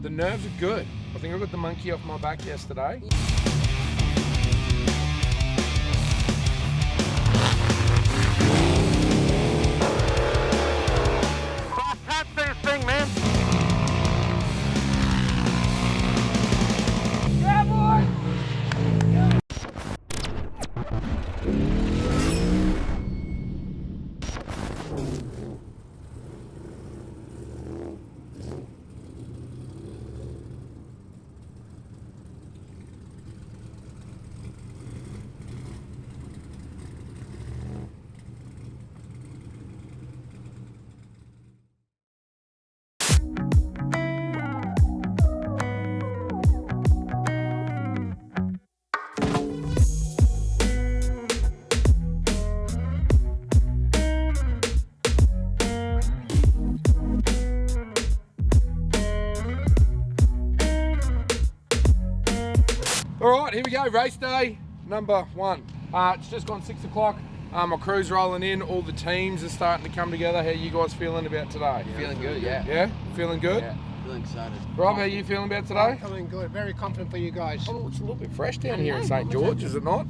The nerves are good. I think I got the monkey off my back yesterday. Catch this thing, man. Yeah, boy! All right, here we go, race day number 1. It's just gone 6 o'clock. My crew's rolling in, all the teams are starting to come together. How are you guys feeling about today? Yeah, feeling good, yeah. Yeah? Feeling good? Yeah, feeling excited. Rob, how are you feeling about today? Feeling good, very confident for you guys. Oh, it's a little bit fresh down here in St. George, is it not?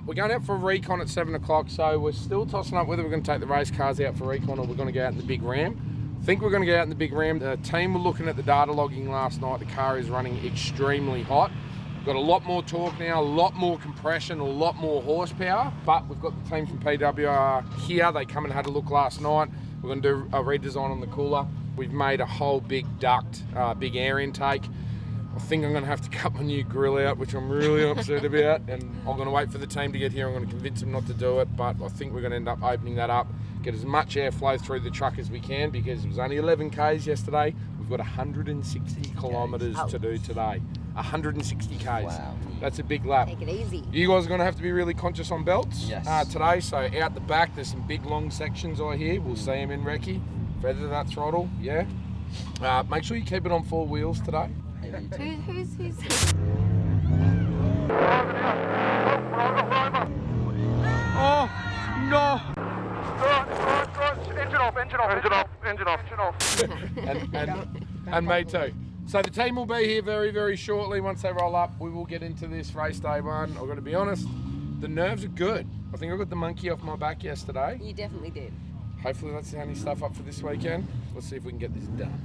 We're going out for a recon at 7 o'clock, so we're still tossing up whether we're going to take the race cars out for recon or we're going to go out in the big Ram. I think we're going to go out in the big Ram. The team were looking at the data logging last night. The car is running extremely hot. We've got a lot more torque now, a lot more compression, a lot more horsepower, but we've got the team from PWR here. They come and had a look last night. We're going to do a redesign on the cooler. We've made a whole big duct, big air intake. I think I'm going to have to cut my new grill out, which I'm really upset about, and I'm going to wait for the team to get here. I'm going to convince them not to do it, but I think we're going to end up opening that up, get as much airflow through the truck as we can, because it was only 11 Ks yesterday. We've got 160 kilometres to do today. 160 Ks. Wow. That's a big lap. Take it easy. You guys are going to have to be really conscious on belts today. So out the back, there's some big long sections I hear. We'll see them in recce. Feather that throttle, yeah. Make sure you keep it on 4 wheels today. Who's? Oh, no. Engine off. And me too. So the team will be here very, very shortly. Once they roll up, we will get into this race day 1. I've got to be honest, the nerves are good. I think I got the monkey off my back yesterday. You definitely did. Hopefully that's the only stuff up for this weekend. Let's see if we can get this done.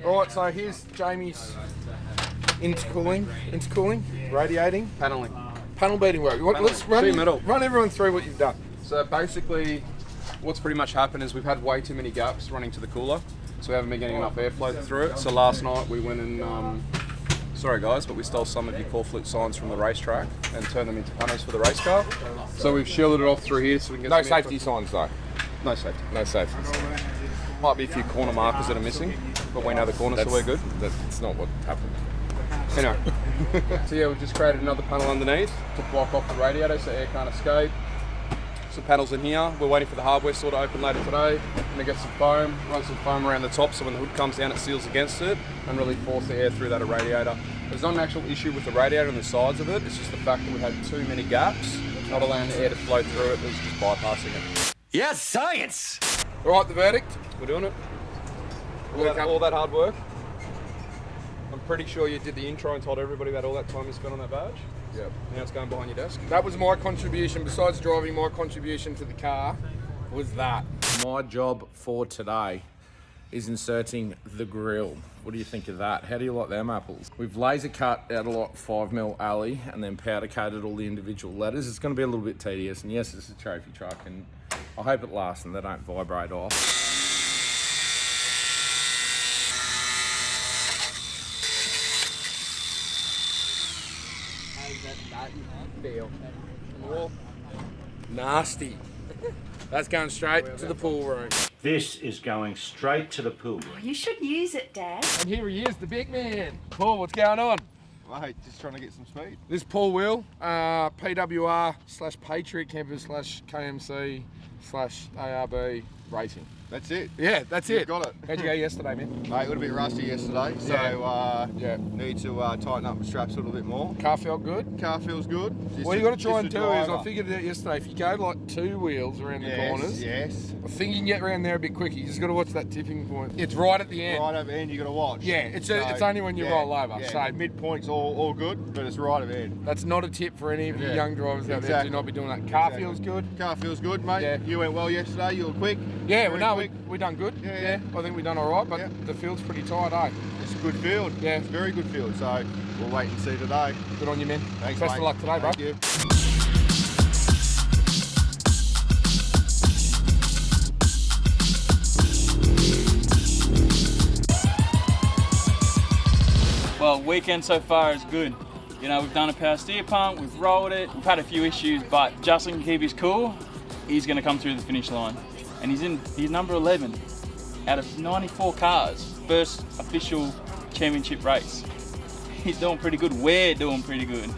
Alright, so here's Jamie's intercooling, radiating, panel beating work. Let's run everyone through what you've done. So basically, what's pretty much happened is we've had way too many gaps running to the cooler, so we haven't been getting enough airflow through it. So last night we went and, sorry guys, but we stole some of your core flute signs from the racetrack and turned them into panels for the race car. So we've shielded it off through here so we can get No some safety signs though. No safety. No safety. Might be a few corner markers that are missing, but we know the corners, so we're good. That's not what happened. Anyway, so yeah, we've just created another panel underneath to block off the radiator so air can't escape. Some panels in here. We're waiting for the hardware store to open later today. Gonna get some foam, run some foam around the top so when the hood comes down it seals against it and really force the air through that radiator. There's not an actual issue with the radiator and the sides of it, it's just the fact that we had too many gaps, not allowing the air to flow through it, it was just bypassing it. Yes, science! Alright, the verdict. We're doing it. All that hard work. I'm pretty sure you did the intro and told everybody about all that time you spent on that badge. Yep. Now it's going behind your desk. That was my contribution. Besides driving, my contribution to the car was that. My job for today is inserting the grill. What do you think of that? How do you like them apples? We've laser cut out a lot 5mm alley and then powder coated all the individual letters. It's going to be a little bit tedious, and yes, it's a trophy truck, and I hope it lasts and they don't vibrate off. Feel. Nasty. That's going straight to the pool room. This is going straight to the pool. You should use it, Dad. And here he is, the big man. Paul, what's going on? Mate, just trying to get some speed. This Paul Wheel, PWR/Patriot Campers/KMC/ARB Racing. That's it. Yeah, that's You've it. got it. How'd you go yesterday, man? Mate, a little bit rusty yesterday, so need to tighten up the straps a little bit more. Car felt good? Car feels good. What you got to try and do is, I figured it out yesterday, if you go like 2 wheels around the corners, Yes. I think you can get around there a bit quicker. You just got to watch that tipping point. It's right at the end. Right at the end, you got to watch. Yeah, it's only when you roll over. Yeah. So Midpoint's all good, but it's right at the end. that's not a tip for any of you Yeah. young drivers out there. Exactly. Do not be doing that. Car Exactly. feels good. Car feels good, mate. Yeah. You went well yesterday. You were quick. Yeah, Very well, no, quick. we done good. Yeah. I think we done all right, but Yeah. the field's pretty tight, eh? It's a good field. Yeah. It's a very good field. So we'll wait and see today. Good on you, man. Thanks, Best mate. of luck today, bro. Thank you. Well, weekend so far is good. You know, we've done a power steer pump, we've rolled it, we've had a few issues, but Justin can keep his cool. He's going to come through the finish line. And he's number 11 out of 94 cars, first official championship race. He's doing pretty good. We're doing pretty good.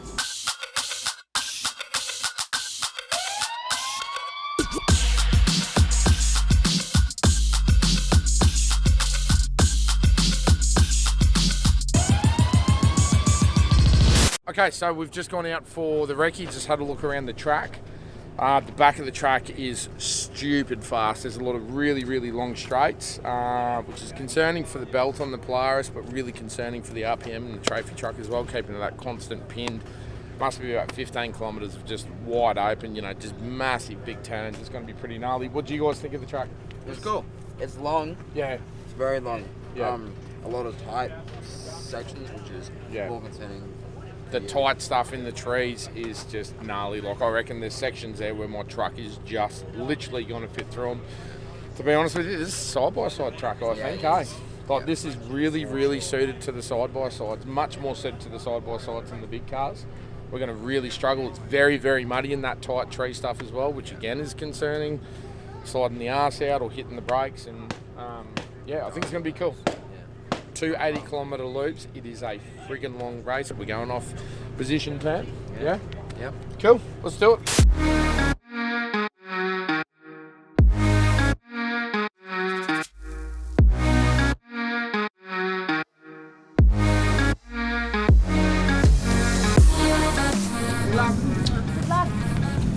Okay, so we've just gone out for the recce, just had a look around the track. The back of the track is stupid fast. There's a lot of really, really long straights, which is concerning for the belt on the Polaris, but really concerning for the RPM and the trophy truck as well, keeping that constant pinned. Must be about 15 kilometres of just wide open, you know, just massive big turns. It's going to be pretty gnarly. What do you guys think of the track? It's cool. It's long. Yeah. It's very long. Yeah. A lot of tight sections, which is more concerning. The tight stuff in the trees is just gnarly. Like, I reckon there's sections there where my truck is just literally going to fit through them. To be honest with you, this is a side-by-side truck, I think, eh? Like, this is really, really suited to the side-by-sides. Much more suited to the side-by-sides than the big cars. We're going to really struggle. It's very, very muddy in that tight tree stuff as well, which again is concerning. Sliding the arse out or hitting the brakes, and yeah, I think it's going to be cool. 2 80-kilometre loops. It is a friggin' long race. We're going off position plan. Yeah? Yep. Cool. Let's do it.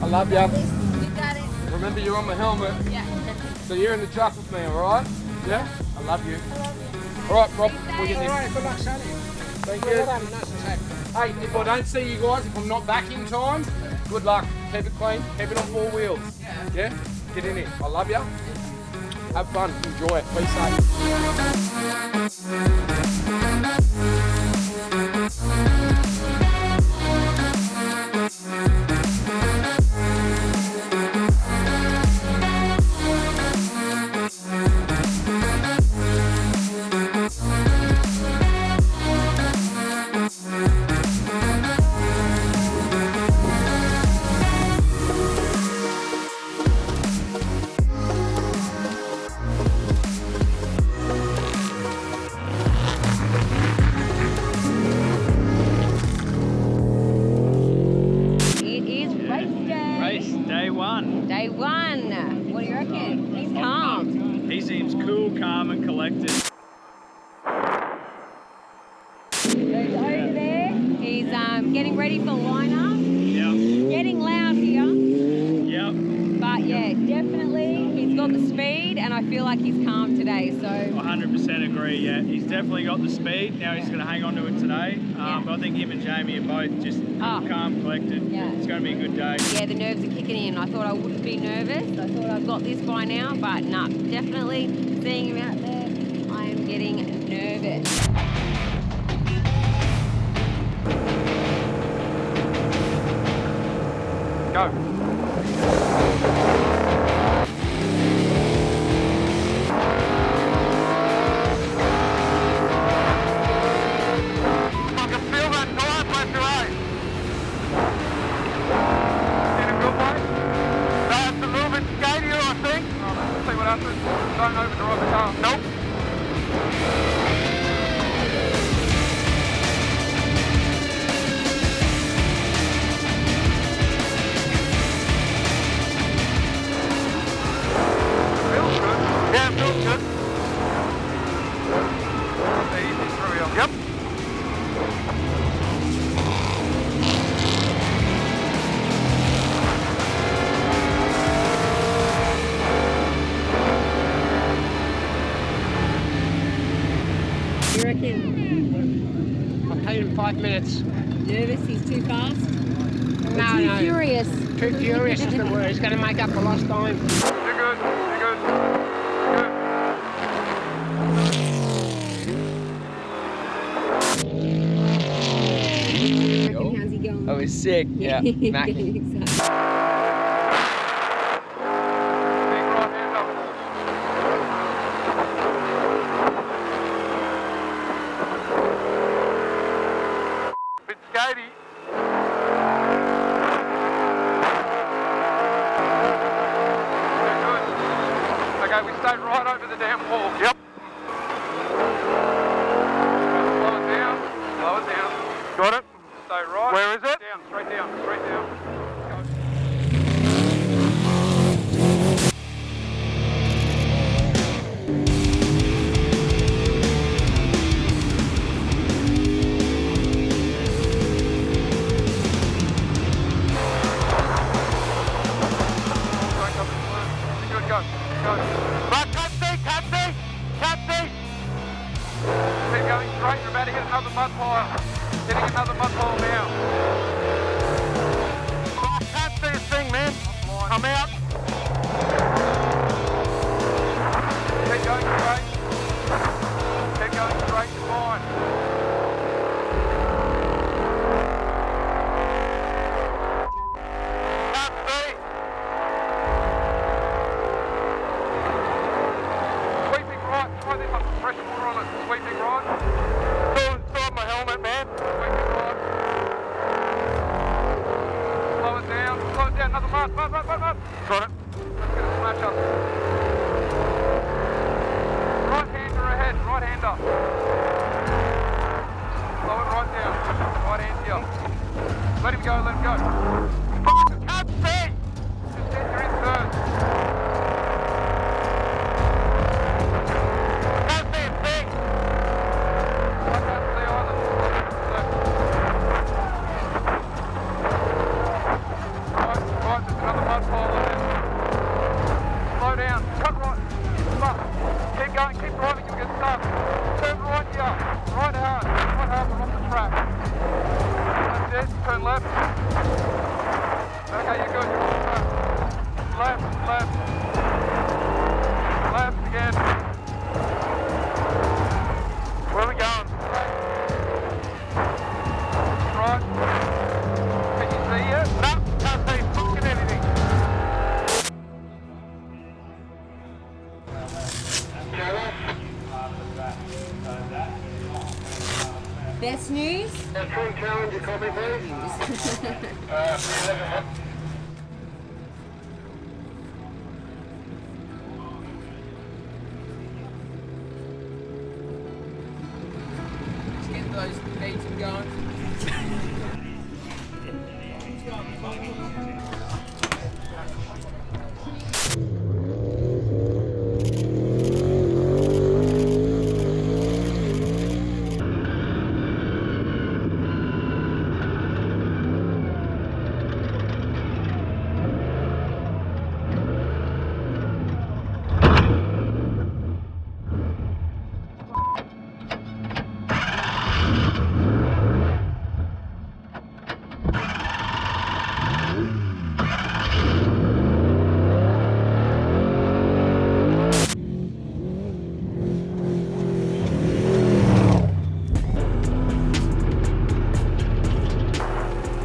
I love you. You got it. Remember, you're on my helmet. Yeah. So you're in the truck with me, alright? Yeah? I love you. Alright, Rob, we're getting All in. right, good luck, Sally. Thank you. Well done, nice and safe. Hey, if I don't see you guys, if I'm not back in time, good luck. Keep it clean. Keep it on 4 wheels. Yeah? Get in it. I love you. Have fun. Enjoy it. Be It is race day. Race day one. Day one. What do you reckon? He's calm. He seems cool, calm and collected. He's over there. He's getting ready for lineup. Yep. Getting loud here. Yep. But yeah, definitely he's got the speed and I feel like he's calm today. So 100% agree, yeah. He's definitely got the speed. Now he's going to hang on to it today. But I think him and Jamie are both just calm, collected. Yeah. It's going to be a good day. yeah, the nerves are kicking in. I thought I wouldn't be nervous. I thought I've got this by now, but nah, definitely seeing him out there, I am getting nervous. Go. I can feel that tire pressure, eh? In a good way? No, it's a little bit skaty, Take him 5 minutes. Nervous? He's too fast? No, Too no. furious? Too furious is the word. He's going to make up for lost time. You're good. You're good. You're good. How's he going? Oh, he's sick. Yeah, Mackie. Exactly. Big right hand up. Bit skatey. You're good. Okay, we stayed right over the damn wall. Yep. Slow it down. Slow it down. Got it? Stay right. Where is it? Down, straight down, straight down. Go. Good, go, go. Right, cut C. Keep going straight, you're about to hit another mud pile. Hitting another mud pile now. Oh, I can't see a thing, man. I'm out. Keep going straight. Keep going straight, you're fine. Can't see. Sweeping right, try this, I'll put pressure water on it. Sweeping right. Still have my helmet, man. Sweeping right. Slow it down, another mud. Got it. Let's get a smash up. Right hander ahead, right hander. Slow it right down. Right hand here. Let him go. Fuck, I can't see! Just get your in third. Can't see a thing! I can't see either. Right, there's another mud pile there. Slow down, cut right. Fuck. Keep going, keep driving, you'll get stuck. Turn right here, right hard, we're off the track. That's it, turn left. Okay, you're good, you're on the track. Left again. Where are we going? Right. Can you see it? No, can't see fucking anything. Best news? Challenge, you call me, please. Let's get those beats going.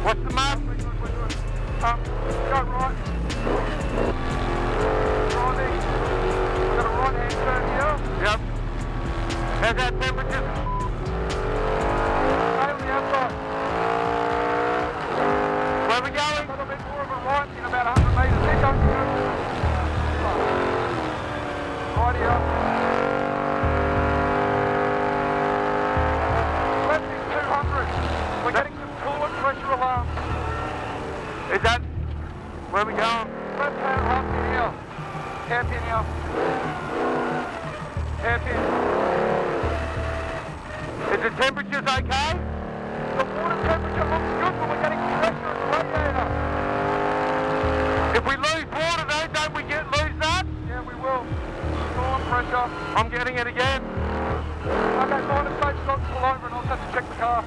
What's the map? We're good. Go right. Driving. We've got a right hand turn here. Yep. How's our temperature? Stay on the outside. Where are we going? A little bit more of a right in about 100 metres. There goes the right here. Left is 200. We're getting some coolant pressure alarms. Is that where we going? Left hand up in here. Hairpin here. Hairpin. Is the temperatures okay? The water temperature looks good, but we're getting pressure in the radiator. If we lose water though, don't we lose that? Yeah, we will. Coolant pressure. I'm getting it again. Okay, fine, it's safe, stop, pull over and I'll have to check the car.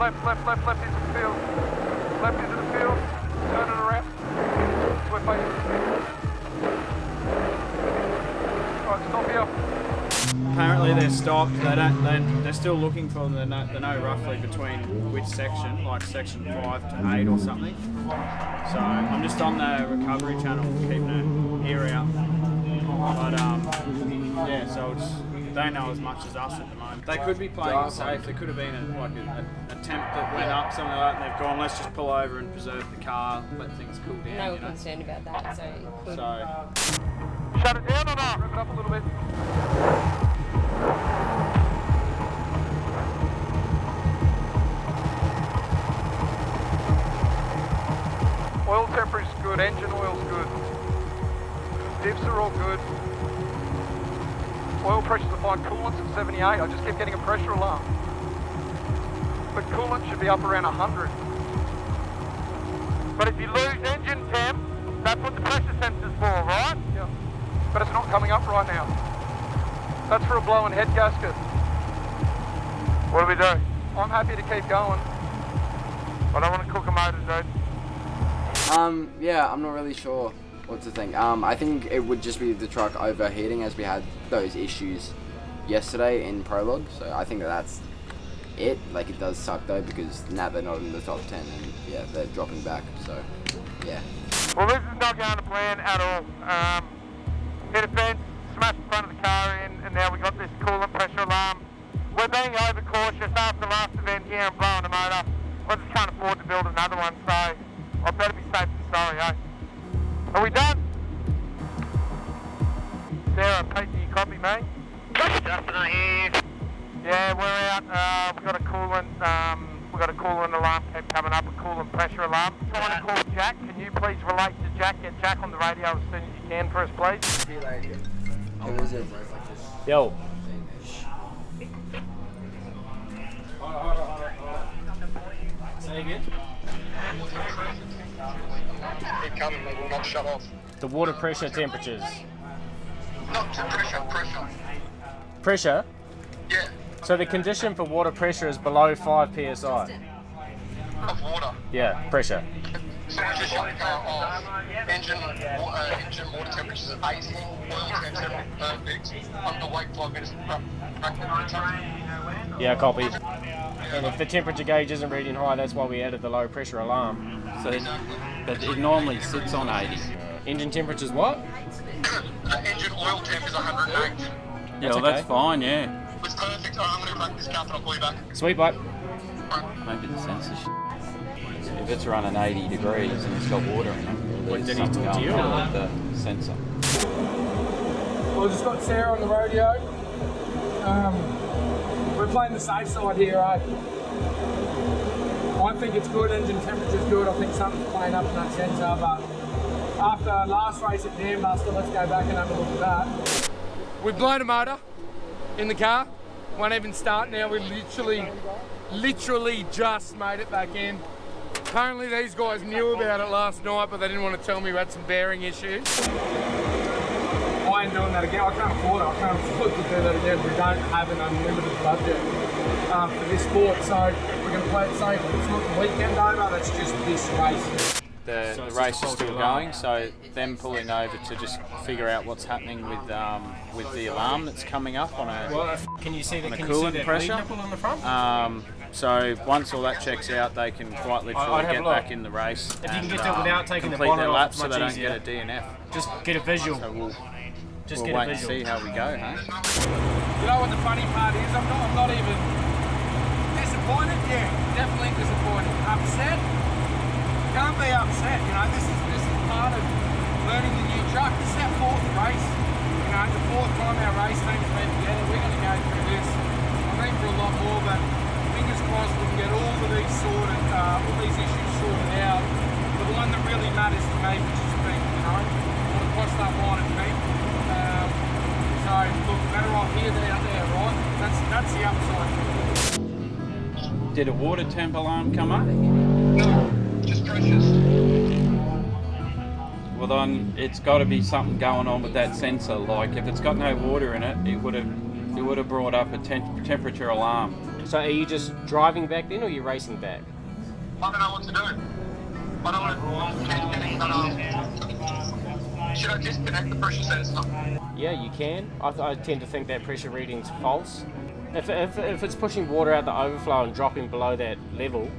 left into the field. Left into the field. Turn it around. We're facing. Alright, stop here. Apparently they're stopped. They're still looking for them. They know roughly between which section, like section 5 to 8 or something. So I'm just on the recovery channel, keeping an ear out. But yeah, so they know as much as us at the moment. They could be playing it safe. There could have been an attempt that went up, something like that, and they've gone, let's just pull over and preserve the car, let things cool down. No, we're concerned about that, so it could. Shut it down or not? Rev it up a little bit. Oil temperature's good, engine oil's good. Diffs are all good. Oil pressure's fine, coolant's at 78. I just keep getting a pressure alarm. But coolant should be up around 100. But if you lose engine temp, that's what the pressure sensor's for, right? Yeah. But it's not coming up right now. That's for a blown head gasket. What do we do? I'm happy to keep going. I don't want to cook a motor, dude. Yeah, I'm not really sure what to think. I think it would just be the truck overheating, as we had those issues yesterday in Prologue. So I think that's it. Like, it does suck though, because now they're not in the top 10, and yeah, they're dropping back. So yeah. Well, this is not going to plan at all. Hit a fence, smashed the front of the car in, and now we got this coolant pressure alarm. We're being overcautious after the last event here and blowing a motor. I just can't afford to build another one, so I better be safe than sorry, eh? Are we done? Sarah, Pete, do you copy me? Justin, I hear you. Yeah, we're out. We've got a coolant alarm keep coming up, a coolant pressure alarm. I want to call Jack. Can you please relate to Jack? Get Jack on the radio as soon as you can for us, please. Yo. Say again? Keep coming, they will not shut off. The water pressure temperatures. Not to pressure. Pressure? Yeah, So the condition for water pressure is below 5 psi. of water. Yeah, pressure. So we just shut the car off. Engine water temperatures at 80, oil temps perfect. Underweight 5 minutes. Yeah, copy. And if the temperature gauge isn't reading high, that's why we added the low pressure alarm. So, but it normally sits on 80. Engine temperature's what? Engine oil temp is 108. Yeah, well, that's fine, yeah. It's perfect. Alright, I'm going to back this car and I'll call you back. Sweet, bye. Maybe the sensor if it's running 80 degrees and it's got water in it, What, did he something talk to going you, on or? with the sensor. Well, just got Sarah on the radio. We're playing the safe side here, I think it's good, engine temperature's good. I think something's playing up in that sensor, but after last race at Dambuster, let's go back and have a look at that. We've blown a motor in the car. Won't even start now. We literally just made it back in. Apparently these guys knew about it last night, but they didn't want to tell me we had some bearing issues. I ain't doing that again. I can't afford it. I can't afford to do that again. We don't have an unlimited budget for this sport, so we're going to play it safe. It's not the weekend over, that's just this race. The race is still going, so them pulling over to just figure out what's happening with the alarm that's coming up on a Can you see the coolant pressure. on the front? So once all that checks out, they can quite literally get back in the race. If you can get to it without taking the complete bonnet their off, lap, it's so much they don't easier. get a DNF. Just get a visual. So we'll Just wait get a and visual. see how we go, huh? You know what the funny part is? I'm not even disappointed. Yeah, definitely disappointed. Upset? Can't be upset. You know, this is part of learning the new truck. This is our fourth race. You know, the fourth time our race team's been together. We're going to go through this. I've been for a lot more, but fingers crossed we can get all of these sorted, all these issues sorted out. But the one that really matters to me, which is speed. You know, I want to cross that line at peak. So look, better off here than out there, right? That's the upside. Did a water temp alarm come up? No, just pressures. Well then, it's got to be something going on with that sensor. Like if it's got no water in it, it would have brought up a temperature alarm. So are you just driving back then, or are you racing back? I don't know what to do. I don't want to. Should I disconnect the pressure sensor? Yeah, you can. I tend to think that pressure reading's false. If it's pushing water out the overflow and dropping below that level,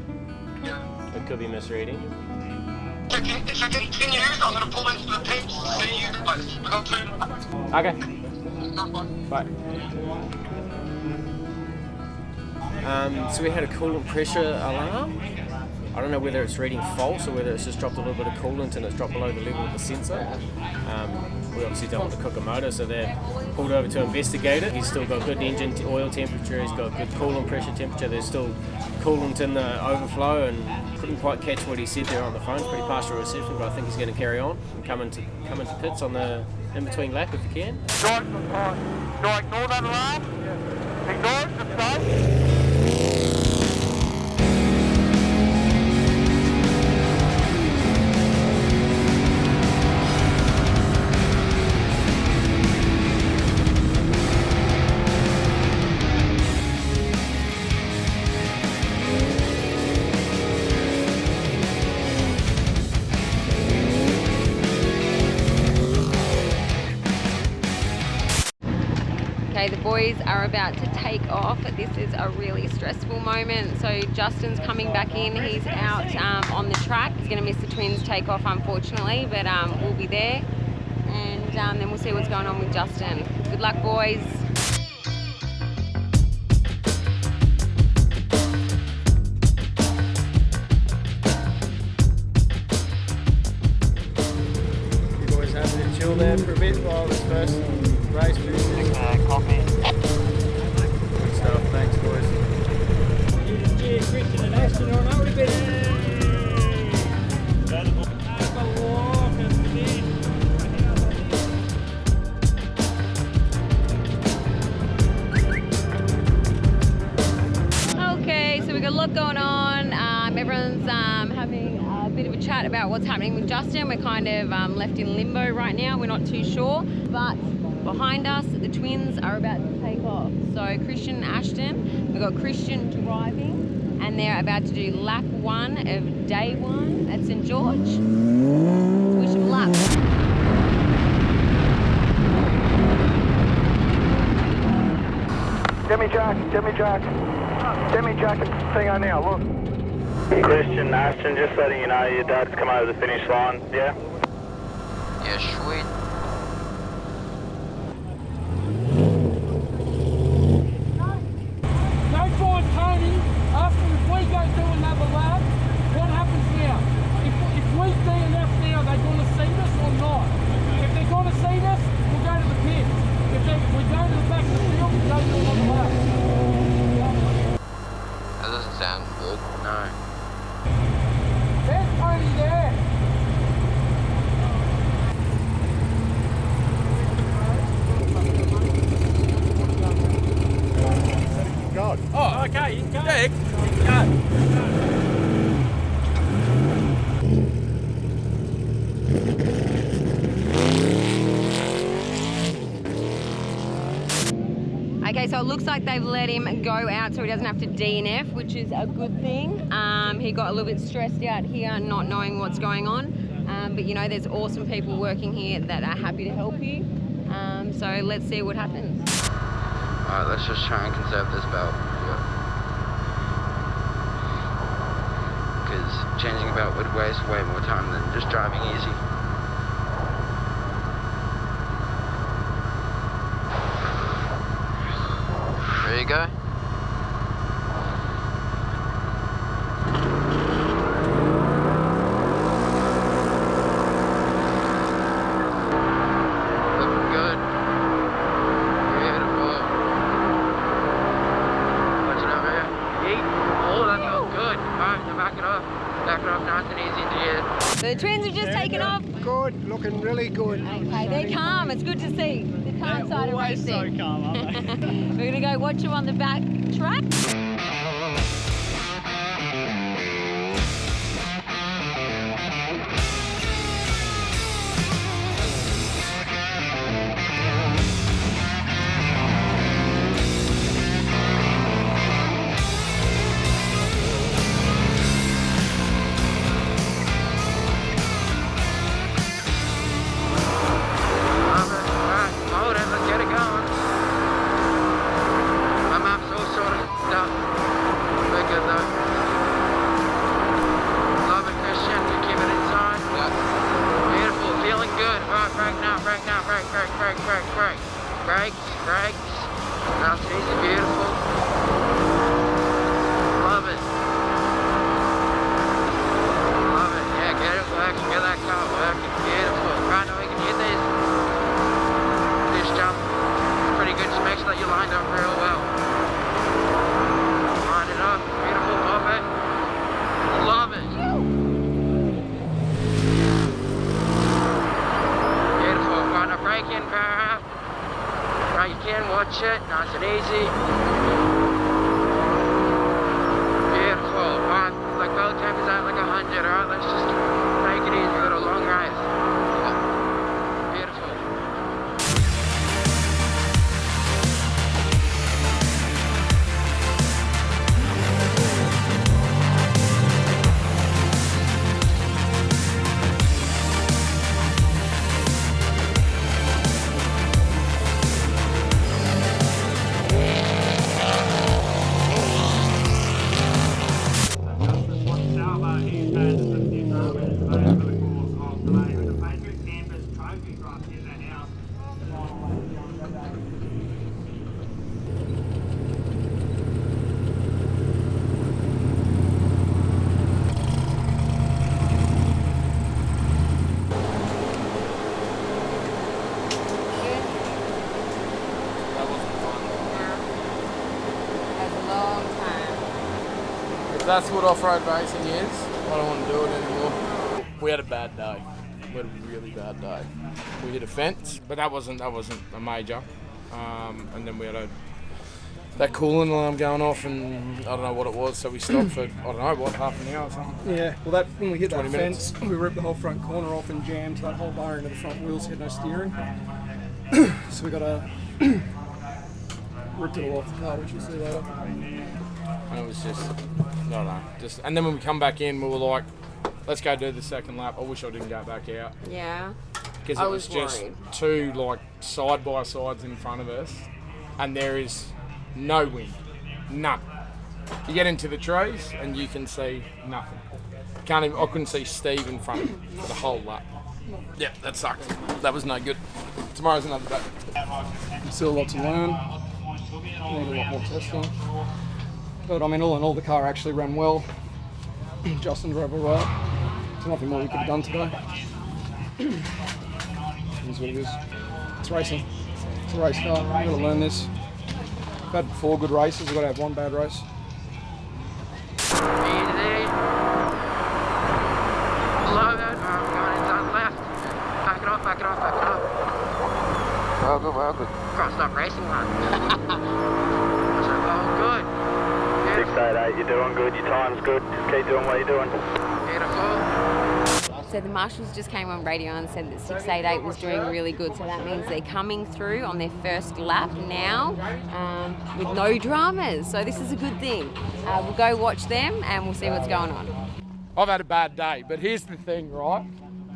it could be misreading. If you continue, I'm going to pull into the pit. See you guys. Okay. Bye. So we had a coolant pressure alarm. I don't know whether it's reading false or whether it's just dropped a little bit of coolant and it's dropped below the level of the sensor. We obviously don't want to cook a motor, so they're pulled over to investigate it. He's still got good engine oil temperature, he's got good coolant pressure temperature, there's still coolant in the overflow, and couldn't quite catch what he said there on the phone. It's pretty partial reception, but I think he's going to carry on and come into pits on the in-between lap if he can. Do I ignore that alarm? Ignore it, just go. The boys are about to take off. This is a really stressful moment. So Justin's coming back in. He's out on the track. He's going to miss the twins takeoff, unfortunately, but we'll be there. And then we'll see what's going on with Justin. Good luck, boys. You boys happy to chill there for a bit while this first race finishes? Copy. Good stuff, thanks boys. Cheers, Christian and Ashton on our bit. Okay, so we've got a lot going on. Everyone's having a bit of a chat about what's happening with Justin. We're kind of left in limbo right now. We're not too sure, but behind us, the twins are about to take off. So Christian and Ashton, we've got Christian driving, and they're about to do lap 1 of day 1 at St. George. Let's wish them luck. Jimmy Jack thing on now, look. Christian, Ashton, just letting you know your dad's come over the finish line, yeah? Yeah, sweet. No fine, Tony. After if we go do another lap, what happens now? If we DNF now, are they going to see us or not? If they're going to see us, we'll go to the pit. If we go to the back of the field, we'll go do another lap. That doesn't sound good. No. There's Tony there. God. Oh, okay, you can go. Yeah, You can Okay, so it looks like they've let him go out so he doesn't have to DNF, which is a good thing. He got a little bit stressed out here, not knowing what's going on. But you know, there's awesome people working here that are happy to help you. So let's see what happens. Alright, let's just try and conserve this belt. Because changing a belt would waste way more time than just driving easy. There you go. Looking good. Beautiful. Watch it over here. Yeet. Oh, that feels good. Alright, now back it off. Back it off nice and easy into here. So the twins have just taken off. Good, looking really good. Okay, they're calm. It's good to see. The calm side of racing. So calm, aren't they? We're going to go watch them on the back track. That's what off-road racing is. I don't want to do it anymore. We had a bad day. We had a really bad day. We hit a fence, but that wasn't a major. And then we had that coolant alarm going off, and I don't know what it was, so we stopped for, I don't know, what, half an hour or something? Yeah, well, when we hit that 20 minutes. fence, we ripped the whole front corner off and jammed that whole bar into the front wheels, had no steering. So we got ripped it all off the car, which you'll see later. And it was just, I don't know. And then when we come back in, we were like, let's go do the second lap. I wish I didn't go back out. Yeah. Because it was just two like side by sides in front of us, and there is no wind, none. You get into the trees and you can see nothing. I couldn't see Steve in front of me for the whole lap. Yeah, that sucked. That was no good. Tomorrow's another day. Still a lot to learn. Need a lot more testing. But I mean, all in all, the car actually ran well. Justin drove all right. There's nothing more we could have done today. It is what it is. It's racing. It's a race car. We've got to learn this. We've had 4 good races. We've got to have 1 bad race. Easy. Slow that. Going inside left. Back it off, back it off, back it off. Well good, well good. Crossed up racing one. Oh, good. 688, you're doing good, your time's good, just keep doing what you're doing. Beautiful. So the marshals just came on radio and said that 688 was doing really good. So that means they're coming through on their first lap now with no dramas. So this is a good thing. We'll go watch them and we'll see what's going on. I've had a bad day, but here's the thing, right?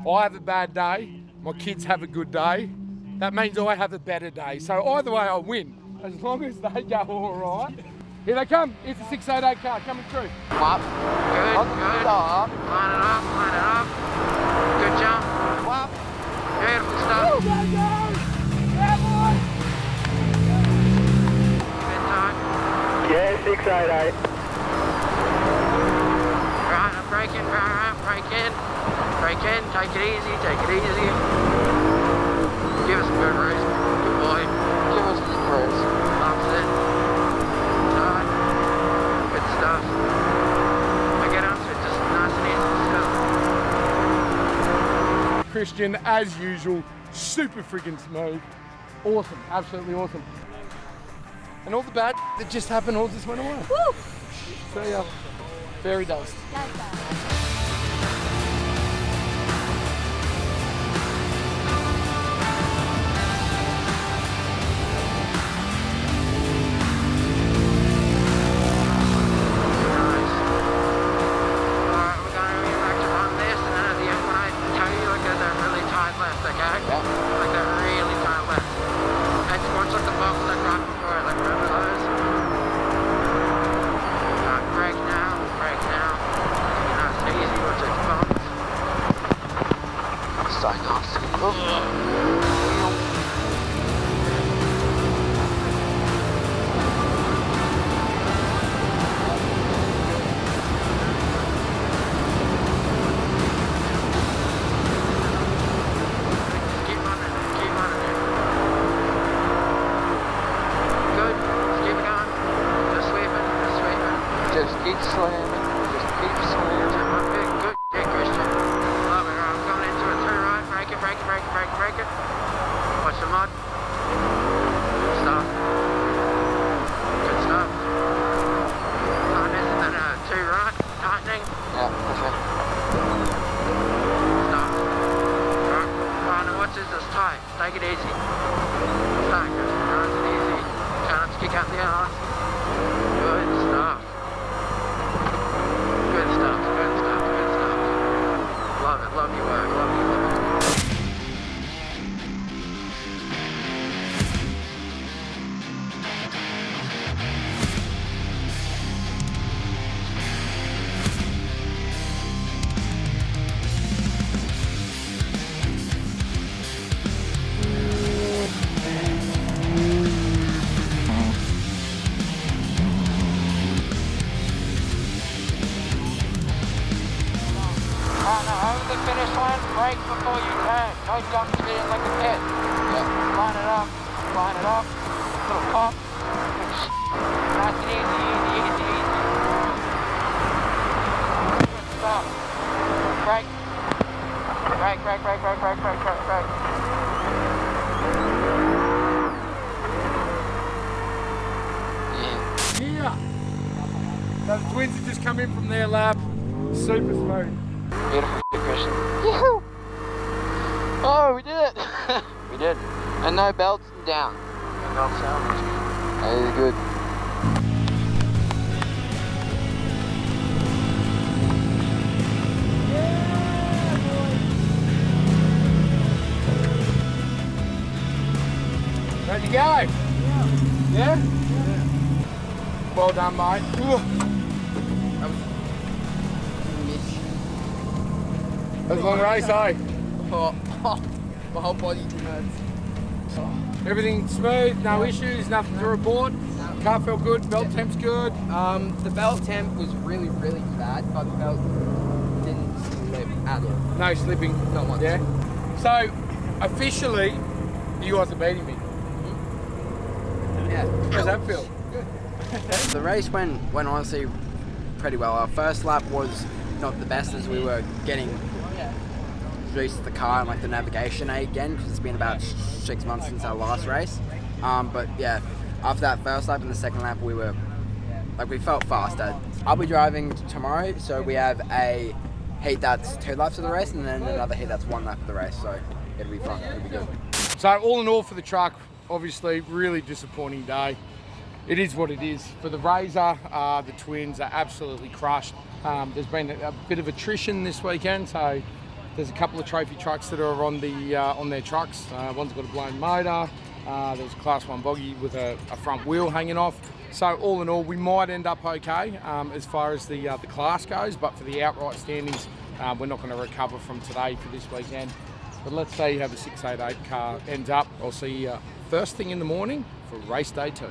I have a bad day, my kids have a good day. That means I have a better day. So either way I win, as long as they go all right. Here they come. It's a 688 car coming through. Wap. Good, good. Line it up, line it up. Good jump. Wap. Beautiful stuff. Go, go, go. Yeah, boy. Good time. Yeah, 688. Right, I'm braking, right, break in. Break in, take it easy, take it easy. Give us a good race. Good boy. Give us a good race. Loves it. Good stuff. I get onto it just nice and easy still. Christian, as usual, super friggin' smooth. Awesome, absolutely awesome. And all the bad that just happened all just went away. Woo! See ya. Fairy dust. twins have just come in from their lap. Super smooth. Beautiful Christian. Oh, we did it. We did. And no belts down. No belts down. That is good. Ready to go? Yeah? Well done, mate. That was a long race, eh? My whole body hurts. Everything smooth, no issues, nothing to report. Car felt good, belt temp's good. The belt temp was really, really bad, but the belt didn't slip at all. No slipping. Not once. Yeah. So, officially, you guys are beating me. Yeah. How does that feel? The race went honestly pretty well. Our first lap was not the best as we were getting used to the car and like the navigation again because it's been about 6 months since our last race. But yeah, after that first lap and the second lap we felt faster. I'll be driving tomorrow, so we have a heat that's 2 laps of the race and then another heat that's 1 lap of the race, so it'll be fun, it'll be good. So all in all for the truck, obviously really disappointing day. It is what it is. For the RZR, the twins are absolutely crushed. There's been a bit of attrition this weekend, so there's a couple of trophy trucks that are on their trucks. One's got a blown motor. There's a Class 1 boggy with a front wheel hanging off. So all in all, we might end up okay as far as the class goes, but for the outright standings, we're not going to recover from today for this weekend. But let's say you have a 688 car ends up. I'll see you first thing in the morning for race day 2.